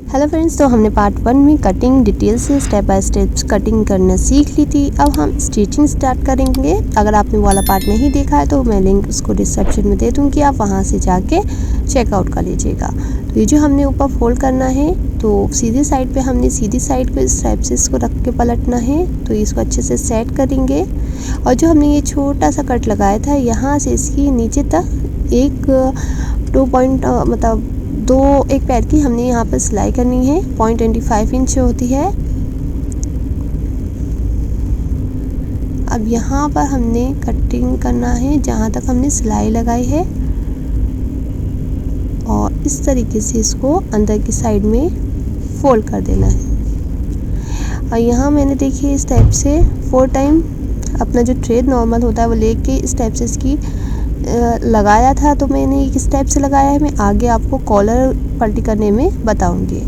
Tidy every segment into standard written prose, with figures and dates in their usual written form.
Hello friends, तो हमने part 1 में कटिंग डिटेल से स्टेप बाय स्टेप कटिंग करना सीख ली थी। अब हम स्टिचिंग स्टार्ट करेंगे। अगर आपने वो वाला पार्ट नहीं देखा है तो मैं लिंक उसको डिस्क्रिप्शन में दे दूँगी, आप वहाँ से जाके चेकआउट कर लीजिएगा। तो ये जो हमने ऊपर फोल्ड करना है, तो सीधी साइड पे हमने सीधी साइड को इस टाइप से इसको रख के पलटना है। तो इसको अच्छे से सेट करेंगे और जो हमने ये छोटा सा कट लगाया था यहाँ से इसकी नीचे तक एक 2 पॉइंट मतलब एक पैर की हमने यहाँ पर सिलाई करनी है। 0.25 इंच होती है। अब यहाँ पर हमने कटिंग करना है जहाँ तक हमने सिलाई लगाई है और इस तरीके से इसको अंदर की साइड में फोल्ड कर देना है। और यहाँ मैंने देखिए इस टाइप से 4 टाइम अपना जो थ्रेड नॉर्मल होता है वो लेके इस टाइप से इसकी लगाया था। तो मैंने किस टाइप से लगाया है मैं आगे आपको कॉलर पल्टी करने में बताऊंगी।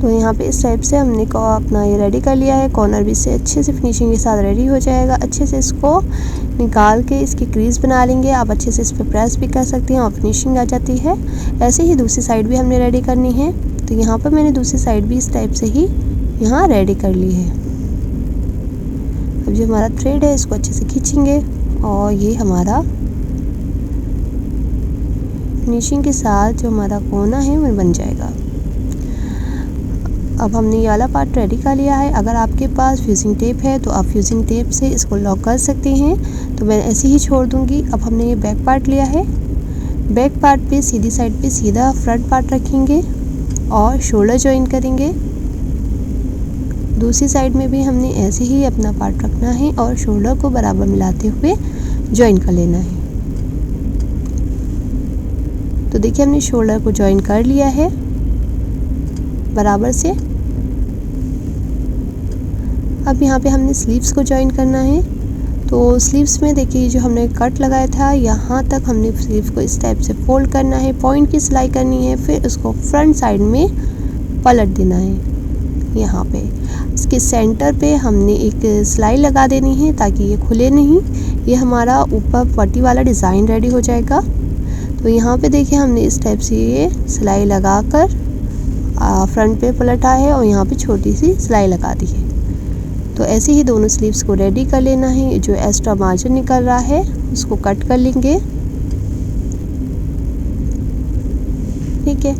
तो यहाँ पे इस टाइप से हमने अपना ये रेडी कर लिया है। कॉर्नर भी से अच्छे से फिनिशिंग के साथ रेडी हो जाएगा। अच्छे से इसको निकाल के इसकी क्रीज बना लेंगे। आप अच्छे से इस पर प्रेस भी कर सकते हैं और फिनिशिंग आ जाती है। ऐसे ही दूसरी साइड भी हमने रेडी करनी है। तो यहाँ पर मैंने दूसरी साइड भी इस टाइप से ही यहाँ रेडी कर ली है। अब जो हमारा थ्रेड है इसको अच्छे से खींचेंगे और ये हमारा फिनिशिंग के साथ जो हमारा कोना है वो बन जाएगा। अब हमने ये वाला पार्ट रेडी कर लिया है। अगर आपके पास फ्यूजिंग टेप है तो आप फ्यूजिंग टेप से इसको लॉक कर सकते हैं। तो मैं ऐसे ही छोड़ दूंगी। अब हमने ये बैक पार्ट लिया है। बैक पार्ट पे सीधी साइड पे सीधा फ्रंट पार्ट रखेंगे और शोल्डर ज्वाइन करेंगे। दूसरी साइड में भी हमने ऐसे ही अपना पार्ट रखना है और शोल्डर को बराबर मिलाते हुए ज्वाइन कर लेना है। तो देखिए हमने शोल्डर को ज्वाइन कर लिया है बराबर से। अब यहाँ पे हमने स्लीव्स को ज्वाइन करना है। तो स्लीव्स में देखिए जो हमने कट लगाया था यहाँ तक हमने स्लीव को इस टाइप से फोल्ड करना है। पॉइंट की सिलाई करनी है, फिर उसको फ्रंट साइड में पलट देना है। यहाँ पे इसके सेंटर पे हमने एक सिलाई लगा देनी है ताकि ये खुले नहीं। ये हमारा ऊपर पट्टी वाला डिज़ाइन रेडी हो जाएगा। तो यहाँ पे देखिए हमने इस टाइप से ये सिलाई लगाकर फ्रंट पे पलटा है और यहाँ पे छोटी सी सिलाई लगा दी है। तो ऐसे ही दोनों स्लीव्स को रेडी कर लेना है। जो एक्स्ट्रा मार्जिन निकल रहा है उसको कट कर लेंगे। ठीक है।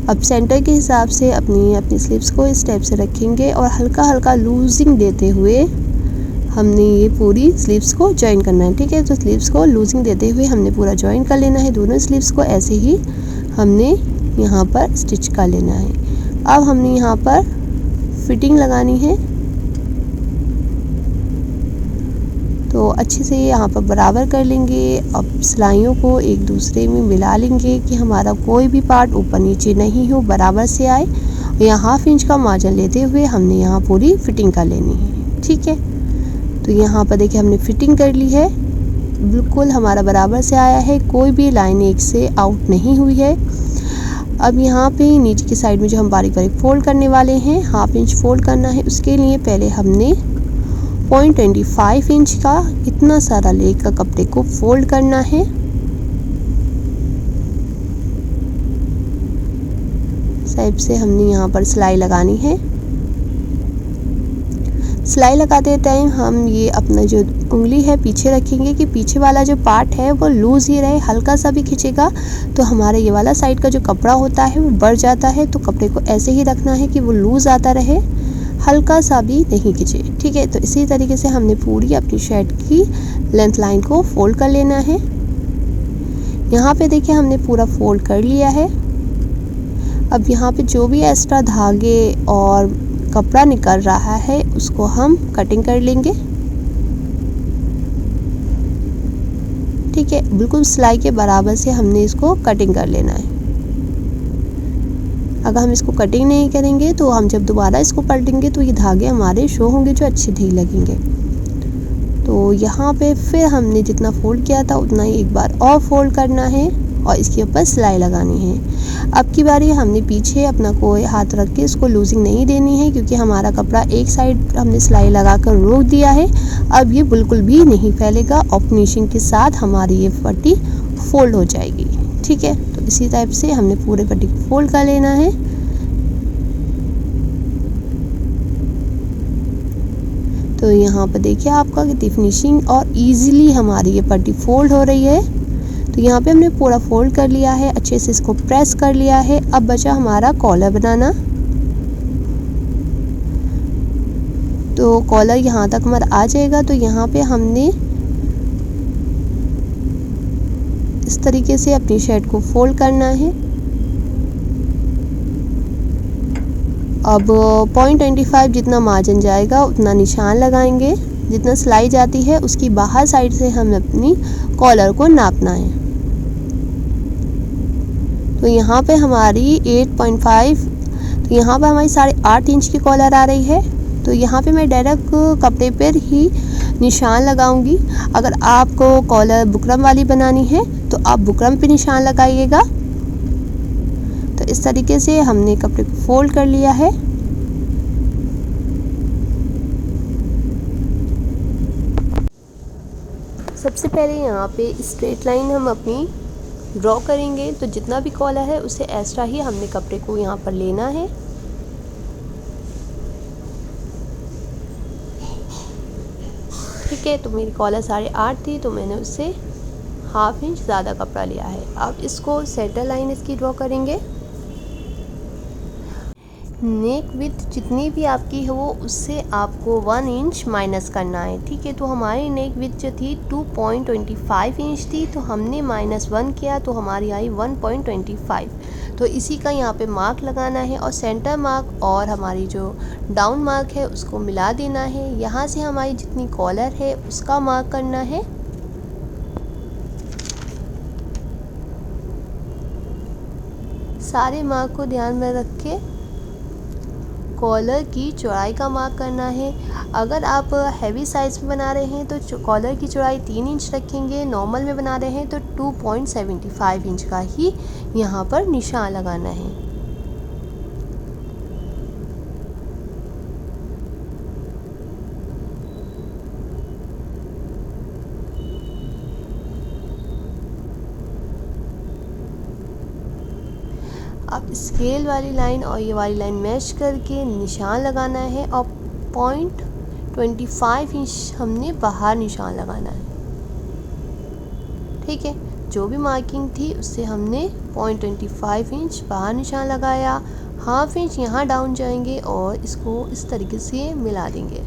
अब सेंटर के हिसाब से अपनी स्लीव्स को इस टाइप से रखेंगे और हल्का हल्का लूजिंग देते हुए हमने ये पूरी स्लीव्स को ज्वाइन करना है। ठीक है। तो स्लीव्स को लूजिंग देते हुए हमने पूरा ज्वाइन कर लेना है। दोनों स्लीव्स को ऐसे ही हमने यहाँ पर स्टिच कर लेना है। अब हमने यहाँ पर फिटिंग लगानी है। तो अच्छे से यहाँ पर बराबर कर लेंगे। अब सिलाइयों को एक दूसरे में मिला लेंगे कि हमारा कोई भी पार्ट ऊपर नीचे नहीं हो, बराबर से आए। यहाँ 1/2 इंच का मार्जिन लेते हुए हमने यहाँ पूरी फिटिंग कर लेनी है। ठीक है। तो यहाँ पर देखिए हमने फिटिंग कर ली है। बिल्कुल हमारा बराबर से आया है, कोई भी लाइन एक से आउट नहीं हुई है। अब यहाँ पे नीचे की साइड में जो हम बारीक बारीक फोल्ड करने वाले हैं, 1/2 इंच फोल्ड करना है। उसके लिए पहले हमने 0.25 इंच का इतना सारा लेकर कपड़े को फोल्ड करना है। साइड से हमने यहाँ पर सिलाई लगानी है। सिलाई लगाते टाइम हम ये अपना जो उंगली है पीछे रखेंगे कि पीछे वाला जो पार्ट है वो लूज ही रहे। हल्का सा भी खींचेगा तो हमारा ये वाला साइड का जो कपड़ा होता है वो बढ़ जाता है। तो कपड़े को ऐसे ही रखना है कि वो लूज आता रहे, हल्का सा भी नहीं खींचे। ठीक है। तो इसी तरीके से हमने पूरी अपनी शर्ट की लेंथ लाइन को फोल्ड कर लेना है। यहाँ पे देखिए हमने पूरा फोल्ड कर लिया है। अब यहाँ पे जो भी एक्स्ट्रा धागे और कपड़ा निकल रहा है उसको हम कटिंग कर लेंगे। ठीक है। बिल्कुल सिलाई के बराबर से हमने इसको कटिंग कर लेना है। अगर हम इसको कटिंग नहीं करेंगे तो हम जब दोबारा इसको पलटेंगे तो ये धागे हमारे शो होंगे जो अच्छे नहीं लगेंगे। तो यहाँ पे फिर हमने जितना फोल्ड किया था उतना ही एक बार और फोल्ड करना है और इसके ऊपर सिलाई लगानी है। अब की बारी हमने पीछे अपना कोई हाथ रख के इसको लूजिंग नहीं देनी है क्योंकि हमारा कपड़ा एक साइड हमने सिलाई लगाकर रोक दिया है। अब ये बिल्कुल भी नहीं फैलेगा और फिनिशिंग के साथ हमारी ये पट्टी फोल्ड हो जाएगी। ठीक है। तो इसी टाइप से हमने पूरे पट्टी को फोल्ड कर लेना है। तो यहाँ पर देखिए आपका कितनी फिनिशिंग और इजीली हमारी ये पट्टी फोल्ड हो रही है। तो यहाँ पे हमने पूरा फोल्ड कर लिया है, अच्छे से इसको प्रेस कर लिया है। अब बचा हमारा कॉलर बनाना। तो कॉलर यहाँ तक हमारा आ जाएगा। तो यहाँ पे हमने इस तरीके से अपनी शर्ट को फोल्ड करना है। अब 0.25 जितना मार्जिन जाएगा उतना निशान लगाएंगे। जितना सिलाई जाती है उसकी बाहर साइड से हमें अपनी कॉलर को नापना है। तो यहाँ पे हमारी 8.5, तो यहाँ पे हमारी 8.5 इंच की कॉलर आ रही है। तो यहाँ पे मैं डायरेक्ट कपड़े पर ही निशान लगाऊंगी। अगर आपको कॉलर बुकरम वाली बनानी है तो आप बुकरम पे निशान लगाइएगा। तो इस तरीके से हमने कपड़े को फोल्ड कर लिया है। सबसे पहले यहाँ पे स्ट्रेट लाइन हम अपनी ड्रॉ करेंगे। तो जितना भी कॉलर है उससे एक्स्ट्रा ही हमने कपड़े को यहाँ पर लेना है। ठीक है। तो मेरी कॉलर 8.5 थी तो मैंने उससे ½ इंच ज़्यादा कपड़ा लिया है। अब इसको सेंटर लाइन इसकी ड्रॉ करेंगे। नेक विड्थ जितनी भी आपकी हो उससे आपको 1 इंच माइनस करना है। ठीक है। तो हमारी नेक विड्थ जो थी 2.25 इंच थी, तो हमने -1 किया तो हमारी आई 1.25। तो इसी का यहाँ पे मार्क लगाना है और सेंटर मार्क और हमारी जो डाउन मार्क है उसको मिला देना है। यहाँ से हमारी जितनी कॉलर है उसका मार्क करना है। सारे मार्क को ध्यान में रख के कॉलर की चौड़ाई का मार्क करना है। अगर आप हैवी साइज़ में बना रहे हैं तो कॉलर की चौड़ाई 3 इंच रखेंगे। नॉर्मल में बना रहे हैं तो 2.75 इंच का ही यहाँ पर निशान लगाना है। अब स्केल वाली लाइन और ये वाली लाइन मैच करके निशान लगाना है और 0.25 इंच हमने बाहर निशान लगाना है। ठीक है। जो भी मार्किंग थी उससे हमने 0.25 इंच बाहर निशान लगाया। ½ इंच यहाँ डाउन जाएंगे और इसको इस तरीके से मिला देंगे।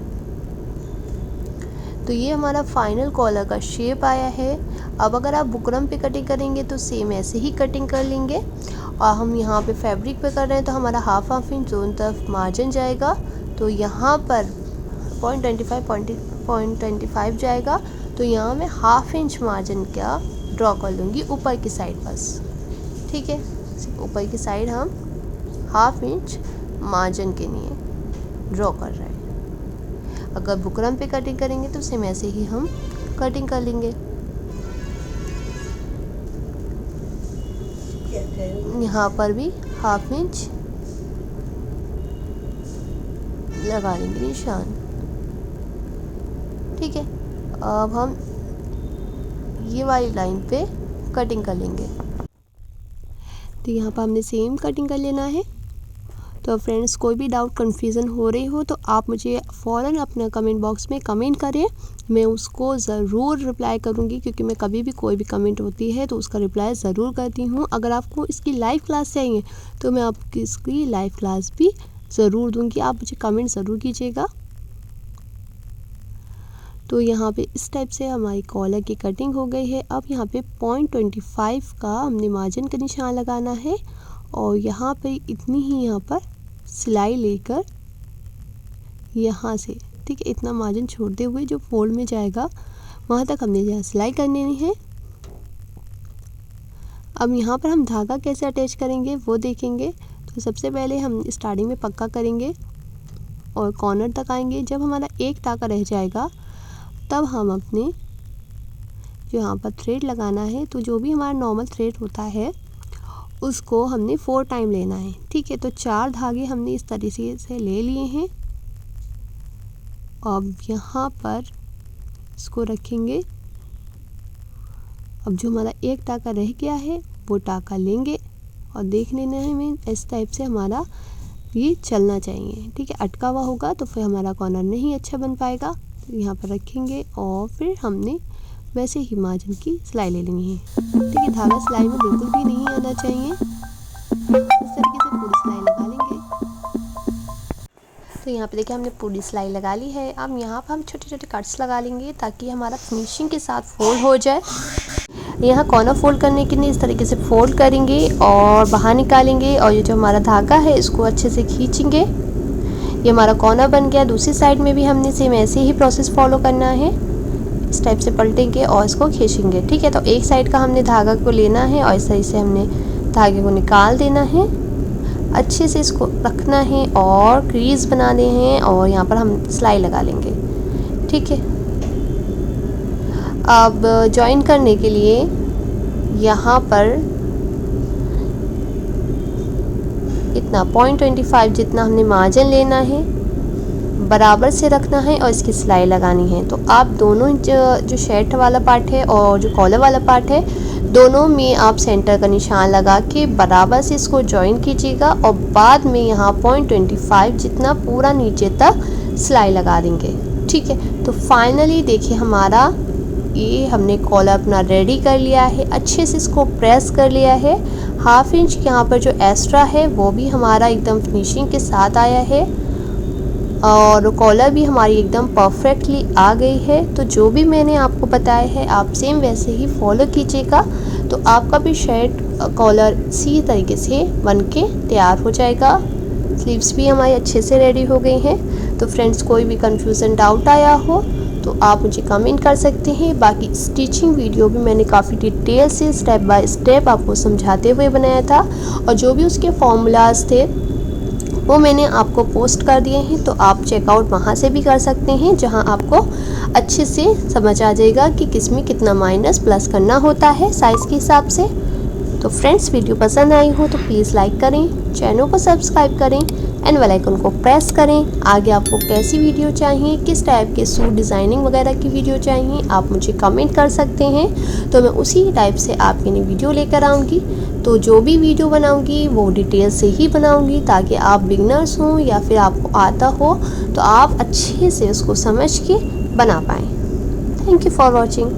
तो ये हमारा फाइनल कॉलर का शेप आया है। अब अगर आप बुकरम पे कटिंग करेंगे तो सेम ऐसे ही कटिंग कर लेंगे। और हम यहाँ पे फैब्रिक पे कर रहे हैं तो हमारा ½ इंच दोनों तरफ मार्जिन जाएगा। तो यहाँ पर 0.25 जाएगा। तो यहाँ मैं ½ इंच मार्जिन का ड्रॉ कर लूँगी ऊपर की साइड बस। ठीक है। ऊपर की साइड हम ½ इंच मार्जिन के लिए ड्रॉ कर रहे हैं। अगर बुकरम पे कटिंग करेंगे तो सेम ऐसे ही हम कटिंग कर लेंगे। यहाँ पर भी ½ इंच लगा लेंगे निशान। ठीक है। अब हम ये वाली लाइन पे कटिंग कर लेंगे। तो यहाँ पर हमने सेम कटिंग कर लेना है। तो फ्रेंड्स, कोई भी डाउट कन्फ्यूज़न हो रही हो तो आप मुझे फ़ौरन अपना कमेंट बॉक्स में कमेंट करें। मैं उसको ज़रूर रिप्लाई करूँगी, क्योंकि मैं कभी भी कोई भी कमेंट होती है तो उसका रिप्लाई ज़रूर करती हूँ। अगर आपको इसकी लाइव क्लास चाहिए तो मैं आपकी इसकी लाइव क्लास भी ज़रूर दूँगी। आप मुझे कमेंट ज़रूर कीजिएगा। तो यहाँ पे इस टाइप से हमारी कॉलर की कटिंग हो गई है। अब यहाँ पे 0.25 का हमने मार्जिन का निशान लगाना है और यहाँ पे इतनी ही यहाँ पर सिलाई लेकर यहाँ से, ठीक है, इतना मार्जिन छोड़ते हुए जो फोल्ड में जाएगा वहाँ तक हमने यहाँ सिलाई करनी है। अब यहाँ पर हम धागा कैसे अटैच करेंगे वो देखेंगे। तो सबसे पहले हम स्टार्टिंग में पक्का करेंगे और कॉर्नर तक आएंगे। जब हमारा एक टाका रह जाएगा तब हम अपने जो यहाँ पर थ्रेड लगाना है, तो जो भी हमारा नॉर्मल थ्रेड होता है उसको हमने 4 टाइम लेना है। ठीक है। तो 4 धागे हमने इस तरीके से ले लिए हैं। अब यहाँ पर इसको रखेंगे। अब जो हमारा एक टाका रह गया है वो टाका लेंगे और देख लेना है हमें इस टाइप से हमारा ये चलना चाहिए। ठीक है, अटका हुआ होगा तो फिर हमारा कॉर्नर नहीं अच्छा बन पाएगा। तो यहाँ पर रखेंगे और फिर हमने वैसे ही मार्जिन की सिलाई ले लेनी है। ठीक है, धागा सिलाई में बिल्कुल भी नहीं आना चाहिए। इस तरीके से पूरी सिलाई लगा लेंगे। तो यहाँ पे देखिए हमने पूरी सिलाई लगा ली है। अब यहाँ पर हम छोटे छोटे कट्स लगा लेंगे ताकि हमारा फिनिशिंग के साथ फोल्ड हो जाए। यहाँ कॉर्नर फोल्ड करने के लिए इस तरीके से फोल्ड करेंगे और बाहर निकालेंगे और ये जो हमारा धागा है इसको अच्छे से खींचेंगे। ये हमारा कॉर्नर बन गया। दूसरी साइड में भी हमने सेम ऐसे ही प्रोसेस फॉलो करना है। इस टाइप से पलटेंगे और इसको खींचेंगे। ठीक है, तो एक साइड का हमने धागा को लेना है और इस तरह से हमने धागे को निकाल देना है। अच्छे से इसको रखना है और क्रीज बनाने हैं और यहाँ पर हम सिलाई लगा लेंगे। ठीक है, अब जॉइन करने के लिए यहाँ पर इतना 0.25 जितना हमने मार्जिन लेना है, बराबर से रखना है और इसकी सिलाई लगानी है। तो आप दोनों जो शर्ट वाला पार्ट है और जो कॉलर वाला पार्ट है दोनों में आप सेंटर का निशान लगा के बराबर से इसको जॉइन कीजिएगा और बाद में यहाँ 0.25 जितना पूरा नीचे तक सिलाई लगा देंगे। ठीक है, तो फाइनली देखिए हमारा ये हमने कॉलर अपना रेडी कर लिया है। अच्छे से इसको प्रेस कर लिया है। 1/2 इंच यहाँ पर जो एक्स्ट्रा है वो भी हमारा एकदम फिनिशिंग के साथ आया है और कॉलर भी हमारी एकदम परफेक्टली आ गई है। तो जो भी मैंने आपको बताया है आप सेम वैसे ही फॉलो कीजिएगा तो आपका भी शर्ट कॉलर इसी तरीके से बन के तैयार हो जाएगा। स्लीव्स भी हमारी अच्छे से रेडी हो गई हैं। तो फ्रेंड्स, कोई भी कंफ्यूजन डाउट आया हो तो आप मुझे कमेंट कर सकते हैं। बाकी स्टिचिंग वीडियो भी मैंने काफ़ी डिटेल से स्टेप बाय स्टेप आपको समझाते हुए बनाया था और जो भी उसके फॉर्मूलाज थे वो मैंने आपको पोस्ट कर दिए हैं। तो आप चेकआउट वहाँ से भी कर सकते हैं जहाँ आपको अच्छे से समझ आ जाएगा कि किस में कितना माइनस प्लस करना होता है साइज़ के हिसाब से। तो फ्रेंड्स, वीडियो पसंद आई हो तो प्लीज़ लाइक करें, चैनल को सब्सक्राइब करें एंड बेल आइकन को प्रेस करें। आगे आपको कैसी वीडियो चाहिए, किस टाइप के सूट डिज़ाइनिंग वगैरह की वीडियो चाहिए आप मुझे कमेंट कर सकते हैं। तो मैं उसी टाइप से आपके लिए वीडियो लेकर आऊँगी। तो जो भी वीडियो बनाऊँगी वो डिटेल से ही बनाऊँगी ताकि आप बिगनर्स हों या फिर आपको आता हो तो आप अच्छे से उसको समझ के बना पाएँ। Thank you for watching.